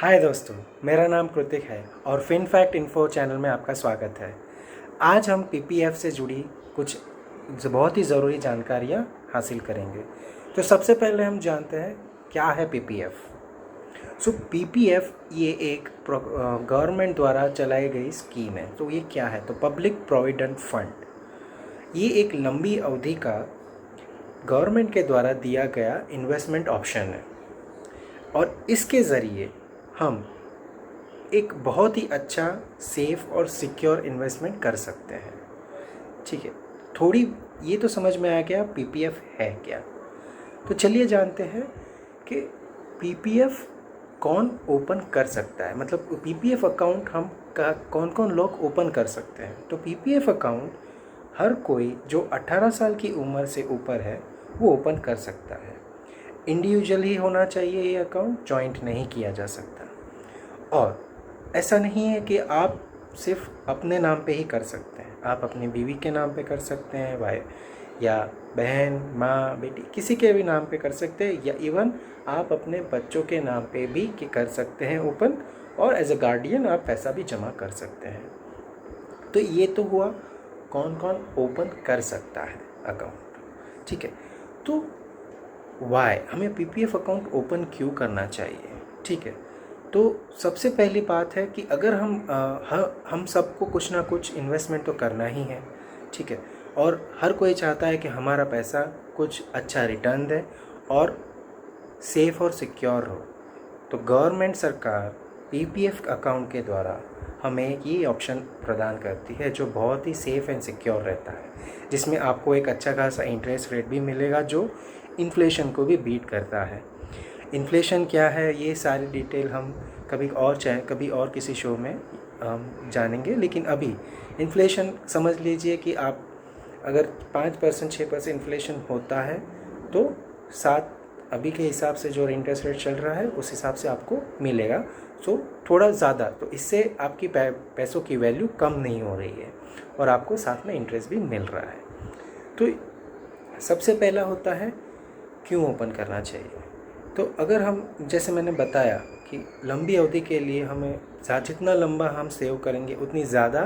हाय दोस्तों, मेरा नाम कृतिक है और फिन फैक्ट इन्फो चैनल में आपका स्वागत है। आज हम पीपीएफ से जुड़ी कुछ बहुत ही ज़रूरी जानकारियाँ हासिल करेंगे। तो सबसे पहले हम जानते हैं क्या है पीपीएफ। पीपीएफ ये एक गवर्नमेंट द्वारा चलाई गई स्कीम है। तो ये क्या है? तो पब्लिक प्रोविडेंट फंड। ये एक लंबी अवधि का गवर्नमेंट के द्वारा दिया गया इन्वेस्टमेंट ऑप्शन है और इसके ज़रिए हम एक बहुत ही अच्छा, सेफ और सिक्योर इन्वेस्टमेंट कर सकते हैं। ठीक है, थोड़ी ये तो समझ में आ गया पीपीएफ है क्या। तो चलिए जानते हैं कि पीपीएफ कौन ओपन कर सकता है, मतलब पीपीएफ अकाउंट हम कौन कौन लोग ओपन कर सकते हैं। तो पीपीएफ अकाउंट हर कोई जो 18 साल की उम्र से ऊपर है वो ओपन कर सकता है। इंडिविजुअल ही होना चाहिए ये अकाउंट, जॉइंट नहीं किया जा सकता। और ऐसा नहीं है कि आप सिर्फ अपने नाम पे ही कर सकते हैं, आप अपनी बीवी के नाम पे कर सकते हैं, भाई या बहन, माँ, बेटी, किसी के भी नाम पे कर सकते हैं, या इवन आप अपने बच्चों के नाम पे भी कर सकते हैं ओपन, और एज अ गार्डियन आप पैसा भी जमा कर सकते हैं। तो ये तो हुआ कौन कौन ओपन कर सकता है अकाउंट। ठीक है, तो वाई हमें पीपीएफ अकाउंट ओपन क्यों करना चाहिए। ठीक है, तो सबसे पहली बात है कि अगर हम सबको कुछ ना कुछ इन्वेस्टमेंट तो करना ही है। ठीक है, और हर कोई चाहता है कि हमारा पैसा कुछ अच्छा रिटर्न दे और सेफ़ और सिक्योर हो। तो गवर्नमेंट सरकार पीपीएफ अकाउंट के द्वारा हमें ये ऑप्शन प्रदान करती है जो बहुत ही सेफ़ एंड सिक्योर रहता है, जिसमें आपको एक अच्छा खासा इंटरेस्ट रेट भी मिलेगा जो इन्फ्लेशन को भी बीट करता है। इन्फ्लेशन क्या है ये सारी डिटेल हम कभी और किसी शो में जानेंगे, लेकिन अभी इन्फ्लेशन समझ लीजिए कि आप अगर 5% 6% इन्फ्लेशन होता है तो 7 अभी के हिसाब से जो इंटरेस्ट रेट चल रहा है उस हिसाब से आपको मिलेगा। सो थोड़ा ज़्यादा, तो इससे आपकी पैसों की वैल्यू कम नहीं हो रही है और आपको साथ में इंटरेस्ट भी मिल रहा है। तो सबसे पहला होता है क्यों ओपन करना चाहिए। तो अगर हम, जैसे मैंने बताया कि लंबी अवधि के लिए हमें जितना लंबा हम सेव करेंगे उतनी ज़्यादा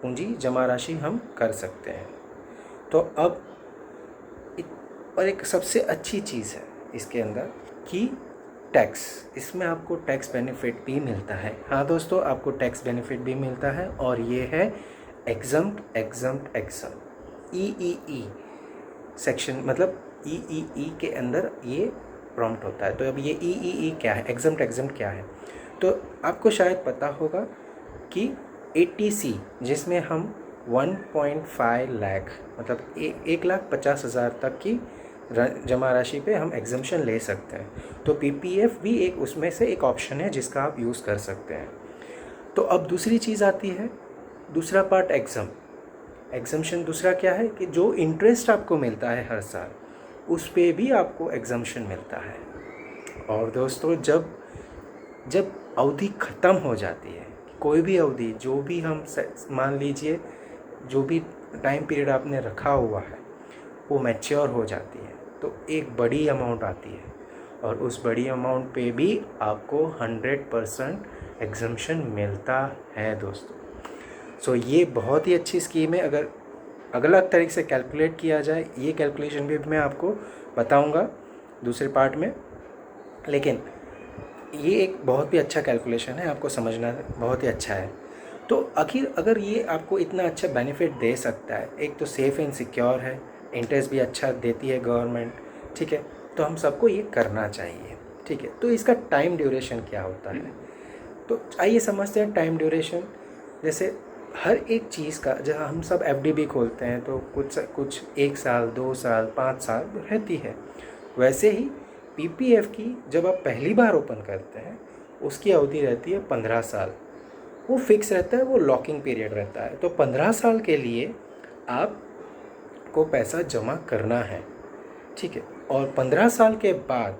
पूंजी जमा राशि हम कर सकते हैं। तो अब और एक सबसे अच्छी चीज़ है इसके अंदर कि टैक्स, इसमें आपको टैक्स बेनिफिट भी मिलता है। हाँ दोस्तों, आपको टैक्स बेनिफिट भी मिलता है और ये है एग्जम्प्ट ई सेक्शन, मतलब ई के अंदर ये प्रॉम्प्ट होता है। तो अब ये ई क्या है, एग्जम्प्ट क्या है। तो आपको शायद पता होगा कि 80C जिसमें हम 1.5 लाख, मतलब 1,50,000 तक की जमा राशि पे हम एग्जम्पशन ले सकते हैं। तो पीपीएफ भी एक उसमें से एक ऑप्शन है जिसका आप यूज़ कर सकते हैं। तो अब दूसरी चीज़ आती है, दूसरा पार्ट एग्जम्पशन। दूसरा क्या है कि जो इंटरेस्ट आपको मिलता है हर साल उस पे भी आपको एग्जम्पशन मिलता है। और दोस्तों जब अवधि ख़त्म हो जाती है, कोई भी अवधि, जो भी हम मान लीजिए जो भी टाइम पीरियड आपने रखा हुआ है वो मैच्योर हो जाती है, तो एक बड़ी अमाउंट आती है और उस बड़ी अमाउंट पे भी आपको 100% एग्जम्पशन मिलता है दोस्तों। सो ये बहुत ही अच्छी स्कीम है। अगर अलग तरीके से कैलकुलेट किया जाए, ये कैलकुलेशन भी मैं आपको बताऊंगा दूसरे पार्ट में, लेकिन ये एक बहुत ही अच्छा कैलकुलेशन है, आपको समझना बहुत ही अच्छा है। तो आखिर अगर ये आपको इतना अच्छा बेनिफिट दे सकता है, एक तो सेफ़ एंड सिक्योर है, इंटरेस्ट भी अच्छा देती है गवर्नमेंट, ठीक है, तो हम सबको ये करना चाहिए। ठीक है, तो इसका टाइम ड्यूरेशन क्या होता है, तो आइए समझते हैं टाइम ड्यूरेशन। जैसे हर एक चीज़ का, जहाँ हम सब एफडीबी खोलते हैं तो कुछ 1 साल, 2 साल, 5 साल रहती है, वैसे ही पीपीएफ की जब आप पहली बार ओपन करते हैं उसकी अवधि रहती है 15 साल। वो फिक्स रहता है, वो लॉकिंग पीरियड रहता है। तो 15 साल के लिए आपको पैसा जमा करना है। ठीक है, और 15 साल के बाद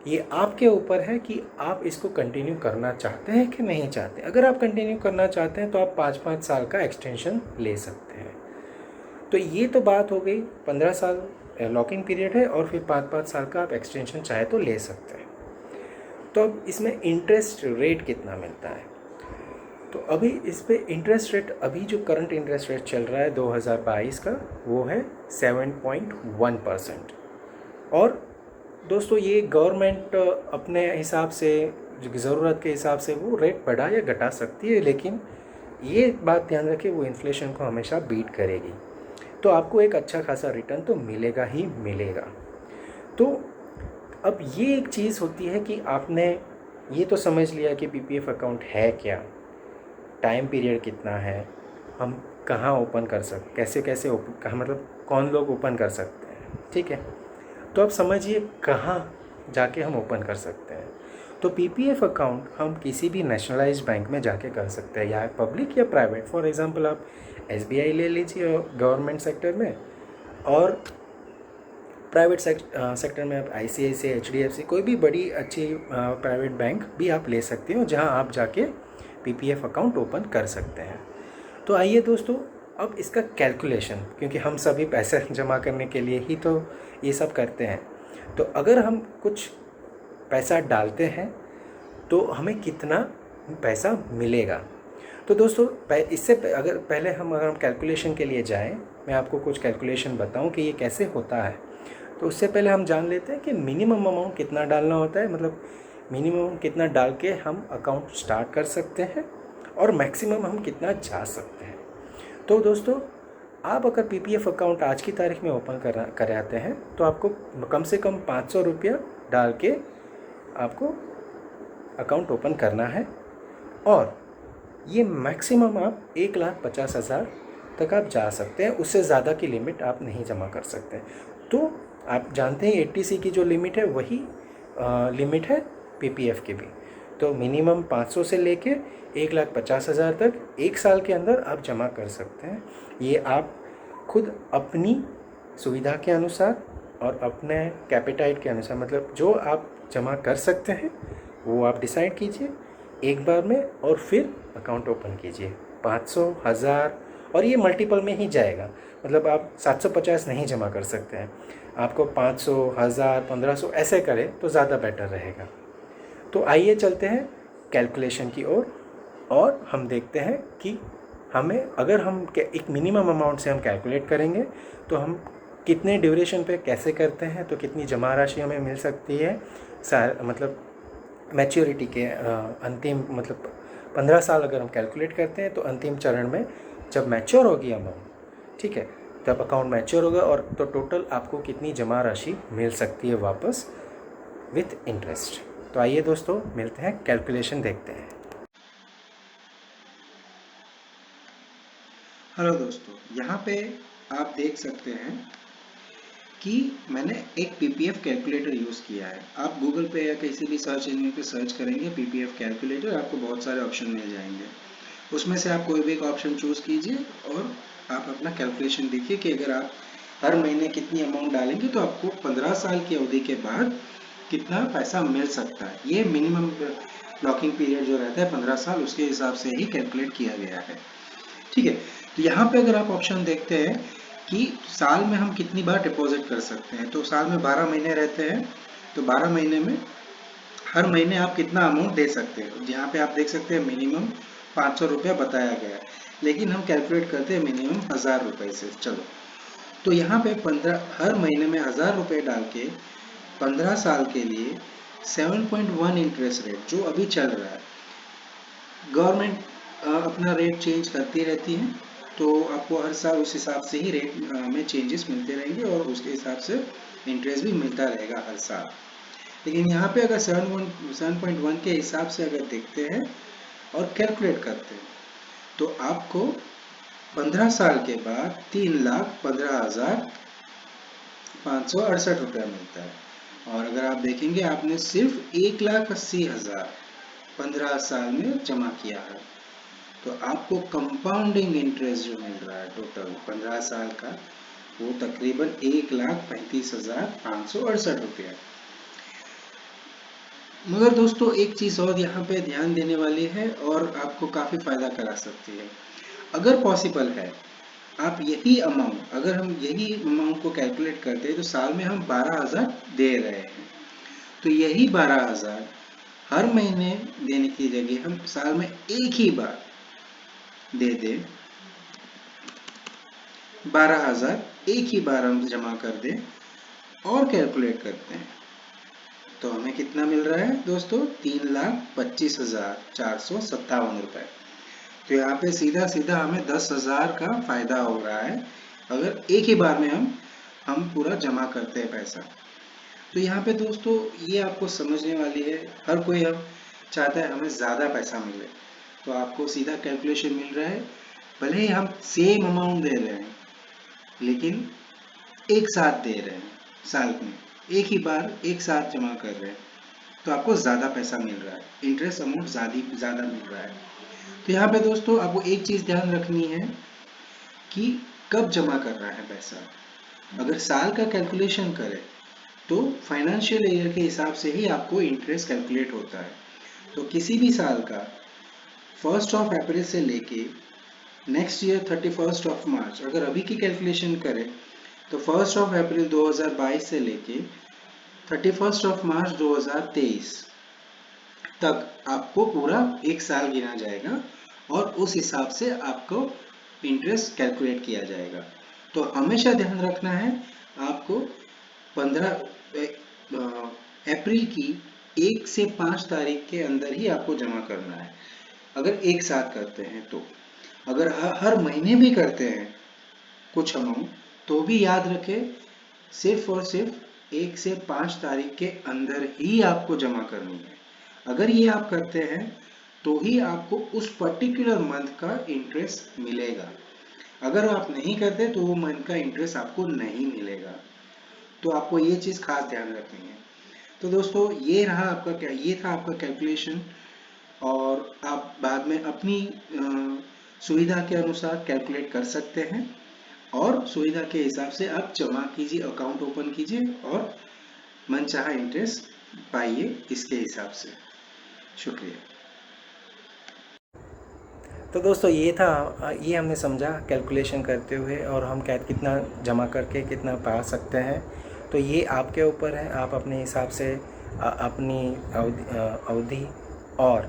ये आपके ऊपर है कि आप इसको कंटिन्यू करना चाहते हैं कि नहीं चाहते। अगर आप कंटिन्यू करना चाहते हैं तो आप 5-5 साल का एक्सटेंशन ले सकते हैं। तो ये तो बात हो गई, 15 साल लॉकिंग पीरियड है और फिर 5-5 साल का आप एक्सटेंशन चाहे तो ले सकते हैं। तो अब इसमें इंटरेस्ट रेट कितना मिलता है? तो अभी इस पे इंटरेस्ट रेट, अभी जो करंट इंटरेस्ट रेट चल रहा है 2022 का, वो है 7.1%। और दोस्तों ये गवर्नमेंट अपने हिसाब से, ज़रूरत के हिसाब से वो रेट बढ़ा या घटा सकती है, लेकिन ये बात ध्यान रखें वो इन्फ्लेशन को हमेशा बीट करेगी। तो आपको एक अच्छा खासा रिटर्न तो मिलेगा ही मिलेगा। तो अब ये एक चीज़ होती है कि आपने ये तो समझ लिया कि पीपीएफ अकाउंट है क्या, टाइम पीरियड कितना है, हम कहाँ ओपन कर सकते, कैसे कैसे ओपन, कहाँ मतलब कौन लोग ओपन कर सकते हैं, ठीक है। तो अब समझिए कहाँ जाके हम ओपन कर सकते हैं। तो पीपीएफ अकाउंट हम किसी भी नेशनलाइज्ड बैंक में जाके कर सकते हैं, या पब्लिक या प्राइवेट। फॉर एग्जांपल आप एसबीआई ले लीजिए गवर्नमेंट सेक्टर में, और प्राइवेट सेक्टर में आप आईसीआईसीआई, एचडीएफसी, कोई भी बड़ी अच्छी प्राइवेट बैंक भी आप ले सकते हो जहां आप जाके पीपीएफ अकाउंट ओपन कर सकते हैं। तो आइए दोस्तों, अब इसका कैलकुलेशन, क्योंकि हम सभी पैसे जमा करने के लिए ही तो ये सब करते हैं। तो अगर हम कुछ पैसा डालते हैं तो हमें कितना पैसा मिलेगा। तो दोस्तों इससे अगर हम कैलकुलेशन के लिए जाएं, मैं आपको कुछ कैलकुलेशन बताऊं कि ये कैसे होता है। तो उससे पहले हम जान लेते हैं कि मिनिमम अमाउंट कितना डालना होता है, मतलब मिनिमम कितना डाल के हम अकाउंट स्टार्ट कर सकते हैं, और मैक्सिमम हम कितना जा सकते हैं। तो दोस्तों आप अगर पीपीएफ अकाउंट आज की तारीख में ओपन कराते हैं तो आपको कम से कम 500 रुपया डाल के आपको अकाउंट ओपन करना है, और ये मैक्सिमम आप 1,50,000 तक आप जा सकते हैं। उससे ज़्यादा की लिमिट आप नहीं जमा कर सकते। तो आप जानते हैं 80C की जो लिमिट है वही लिमिट है पीपीएफ की भी। तो मिनिमम 500 से लेके 1,50,000 तक 1 साल के अंदर आप जमा कर सकते हैं। ये आप खुद अपनी सुविधा के अनुसार और अपने कैपिटाइट के अनुसार, मतलब जो आप जमा कर सकते हैं वो आप डिसाइड कीजिए एक बार में, और फिर अकाउंट ओपन कीजिए। 500, 1000, और ये मल्टीपल में ही जाएगा। मतलब आप 750 नहीं जमा कर सकते हैं, आपको 500, 1000, 1500 ऐसे करें तो ज़्यादा बेटर रहेगा। तो आइए चलते हैं कैलकुलेशन की ओर, और हम देखते हैं कि हमें, अगर हम एक मिनिमम अमाउंट से हम कैलकुलेट करेंगे तो हम कितने ड्यूरेशन पे कैसे करते हैं, तो कितनी जमा राशि हमें मिल सकती है। मतलब मैच्योरिटी के अंतिम, मतलब 15 साल अगर हम कैलकुलेट करते हैं तो अंतिम चरण में जब मैच्योर होगी अमाउंट, ठीक है, तब अकाउंट मैच्योर होगा, और तो टोटल आपको कितनी जमा राशि मिल सकती है वापस विथ इंटरेस्ट। तो आइए दोस्तों मिलते हैं, कैलकुलेशन देखते हैं। हेलो दोस्तों, यहाँ पे आप देख सकते हैं कि मैंने एक पीपीएफ कैलकुलेटर यूज़ किया है। आप गूगल पे या किसी भी सर्च इंजन पे सर्च करेंगे पीपीएफ कैलकुलेटर, आपको बहुत सारे ऑप्शन मिल जाएंगे। उसमें से आप कोई भी एक ऑप्शन चूज़ कीजिए और आप अपना कैलकुलेशन देखिए कि अगर आप हर महीने कितनी अमाउंट डालेंगे तो आपको 15 साल की अवधि के बाद कितना पैसा मिल सकता है। ये मिनिमम लॉकिंग पीरियड जो रहता है 15 साल, उसके हिसाब से ही कैलकुलेट किया गया है, ठीक है। तो यहाँ पे अगर आप ऑप्शन देखते हैं कि साल में हम कितनी बार डिपॉजिट कर सकते हैं, तो साल में 12 महीने रहते हैं, तो 12 महीने में हर महीने आप कितना अमाउंट दे सकते हैं। यहाँ पे आप देख सकते हैं मिनिमम 500 रुपया बताया गया है, लेकिन हम कैलकुलेट करते हैं मिनिमम 1000 रुपये से। चलो, तो यहाँ पे 15 हर महीने में 1000 रुपये डाल के 15 साल के लिए 7.1 इंटरेस्ट रेट जो अभी चल रहा है, गवर्नमेंट अपना रेट चेंज करती रहती है, तो आपको हर साल उस हिसाब से ही रेट में चेंजेस मिलते रहेंगे, और उसके हिसाब से इंटरेस्ट भी मिलता रहेगा हर साल। लेकिन यहाँ पे अगर 7.1 के हिसाब से अगर देखते हैं और कैलकुलेट करते हैं तो आपको 15 साल के बाद 3,15,568 रुपया मिलता है। और अगर आप देखेंगे आपने सिर्फ 1,80,000 15 साल में जमा किया है, तो आपको कंपाउंडिंग इंटरेस्ट जो मिल रहा है टोटल 15 साल का, वो तकरीबन 1,35,568 रुपया। मगर दोस्तों एक चीज़ और यहाँ पे ध्यान देने वाली है और आपको काफ़ी फ़ायदा करा सकती है। अगर पॉसिबल है, आप यही अमाउंट, अगर हम यही अमाउंट को कैलकुलेट करते हैं तो साल में हम 12,000 दे रहे हैं, तो यही 12,000 हर महीने देने की जगह हम साल में एक ही बार दे दें, 12,000 एक ही बार हम जमा कर दें और कैलकुलेट करते हैं तो हमें कितना मिल रहा है दोस्तों? 3,25,457 रुपये। तो यहाँ पे सीधा सीधा हमें 10,000 का फायदा हो रहा है अगर एक ही बार में हम पूरा जमा करते हैं पैसा। तो यहाँ पे दोस्तों ये आपको समझने वाली है, हर कोई हम चाहता है हमें ज़्यादा पैसा मिले, तो आपको सीधा कैलकुलेशन मिल रहा है। भले ही हम सेम अमाउंट दे रहे हैं लेकिन एक साथ दे रहे हैं, साल में एक ही बार एक साथ जमा कर रहे हैं तो आपको ज़्यादा पैसा मिल रहा है, इंटरेस्ट अमाउंट ज़्यादा मिल रहा है। तो यहाँ पे दोस्तों आपको एक चीज़ ध्यान रखनी है कि कब जमा कर रहा है पैसा। अगर साल का कैलकुलेशन करें तो फाइनेंशियल ईयर के हिसाब से ही आपको इंटरेस्ट कैलकुलेट होता है। तो किसी भी साल का 1 अप्रैल से लेके नेक्स्ट ईयर 31 मार्च अगर अभी की कैलकुलेशन करें तो 1 अप्रैल 2022 से लेके 31 मार्च 2023 तक आपको पूरा एक साल गिना जाएगा और उस हिसाब से आपको इंटरेस्ट कैलकुलेट किया जाएगा। तो हमेशा ध्यान रखना है आपको 15 अप्रैल की 1 से 5 तारीख के अंदर ही आपको जमा करना है अगर एक साथ करते हैं तो। अगर हर महीने भी करते हैं कुछ अमाउंट तो भी याद रखें सिर्फ और सिर्फ 1 से 5 तारीख के अंदर ही आपको जमा करनी है। अगर ये आप करते हैं तो ही आपको उस पर्टिकुलर मंथ का इंटरेस्ट मिलेगा। अगर आप नहीं करते तो वो मंथ का इंटरेस्ट आपको नहीं मिलेगा। तो आपको ये चीज़ खास ध्यान रखनी है। तो दोस्तों ये था आपका कैलकुलेशन और आप बाद में अपनी सुविधा के अनुसार कैलकुलेट कर सकते हैं और सुविधा के हिसाब से आप जमा कीजिए, अकाउंट ओपन कीजिए और मनचाहा इंटरेस्ट पाइए इसके हिसाब से। शुक्रिया। तो दोस्तों ये हमने समझा कैलकुलेशन करते हुए और हम कितना जमा करके कितना पा सकते हैं। तो ये आपके ऊपर है, आप अपने हिसाब से अपनी अवधि और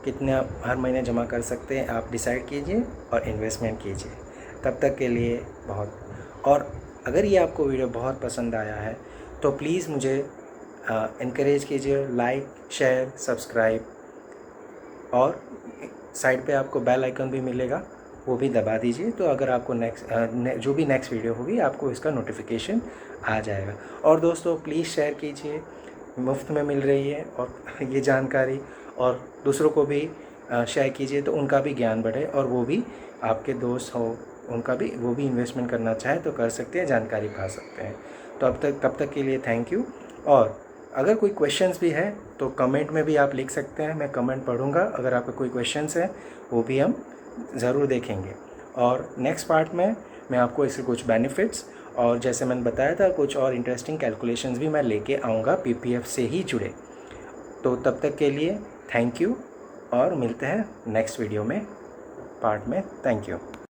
कितना हर महीने जमा कर सकते हैं आप डिसाइड कीजिए और इन्वेस्टमेंट कीजिए। तब तक के लिए और अगर ये आपको वीडियो बहुत पसंद आया है तो प्लीज़ मुझे इनकरेज कीजिए, लाइक शेयर सब्सक्राइब और साइड पे आपको बेल आइकन भी मिलेगा वो भी दबा दीजिए। तो अगर आपको जो भी नेक्स्ट वीडियो होगी आपको इसका नोटिफिकेशन आ जाएगा। और दोस्तों प्लीज़ शेयर कीजिए, मुफ्त में मिल रही है और ये जानकारी, और दूसरों को भी शेयर कीजिए तो उनका भी ज्ञान बढ़े और वो भी आपके दोस्त हो उनका भी वो भी इन्वेस्टमेंट करना चाहे तो कर सकते हैं, जानकारी पा सकते हैं। तो तब तक के लिए थैंक यू। और अगर कोई क्वेश्चंस भी है तो कमेंट में भी आप लिख सकते हैं, मैं कमेंट पढ़ूंगा। अगर आपके कोई क्वेश्चंस है वो भी हम ज़रूर देखेंगे। और नेक्स्ट पार्ट में मैं आपको इसके कुछ बेनिफिट्स और जैसे मैंने बताया था कुछ और इंटरेस्टिंग कैलकुलेशंस भी मैं लेके आऊँगा पीपीएफ से ही जुड़े। तो तब तक के लिए थैंक यू और मिलते हैं नेक्स्ट वीडियो में पार्ट में। Thank you.